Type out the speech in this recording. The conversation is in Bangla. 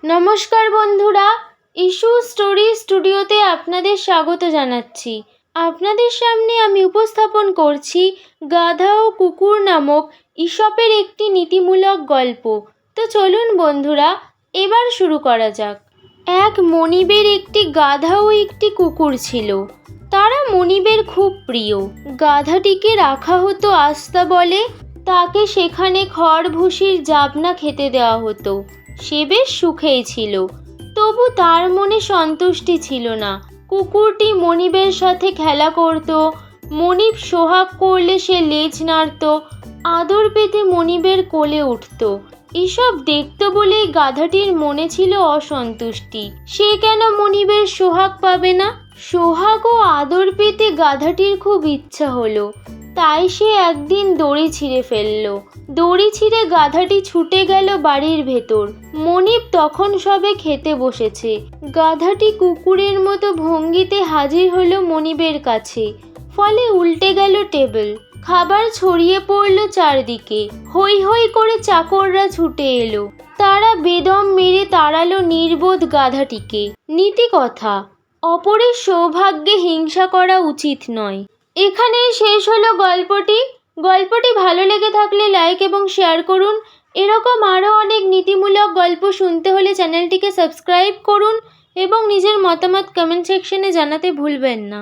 নমস্কার বন্ধুরা, ইস্যু স্টোরি স্টুডিওতে আপনাদের স্বাগত জানাচ্ছি। আপনাদের সামনে আমি উপস্থাপন করছি গাধা ও কুকুর নামক ঈশপের একটি নীতিমূলক গল্প। তো চলুন বন্ধুরা, এবার শুরু করা যাক। এক মনিবের একটি গাধা ও একটি কুকুর ছিল। তারা মনিবের খুব প্রিয়। গাধাটিকে রাখা হতো আস্তাবলে, তাকে সেখানে খড় ভুসির জাবনা খেতে দেওয়া হতো। সে বেশ সুখেই ছিল, তবু তার মনে সন্তুষ্টি ছিল না। কুকুরটি মনিবের সাথে খেলা করত, মনিব সোহাগ করলে সে লেজ নাড়ত, আদর পেতে মনিবের কোলে উঠত। এসব দেখত বলেই গাধাটির মনে ছিল অসন্তুষ্টি। সে কেন মনিবের সোহাগ পাবে না? সোহাগ ও আদর পেতে গাধাটির খুব ইচ্ছা হলো। তাই সে একদিন দড়ি ছিঁড়ে ফেলল। দড়ি ছিঁড়ে গাধাটি ছুটে গেল বাড়ির ভেতর। মনিব তখন সবে খেতে বসেছে। গাধাটি কুকুরের মতো ভঙ্গিতে হাজির হলো মনিবের কাছে। ফলে উল্টে গেল টেবিল। খাবার ছড়িয়ে পড়ল চারদিকে। হৈ হৈ করে চাকররা ছুটে এলো। তারা বেদম মেরে তাড়ালো নির্বোধ গাধাটিকে। নীতি কথা, অপরের সৌভাগ্যে হিংসা করা উচিত নয়। এখানেই শেষ হলো গল্পটি। গল্পটি ভালো লেগে থাকলে লাইক এবং শেয়ার করুন। এরকম আরও অনেক নীতিমূলক গল্প শুনতে হলে চ্যানেলটিকে সাবস্ক্রাইব করুন এবং নিজের মতামত কমেন্ট সেকশনে জানাতে ভুলবেন না।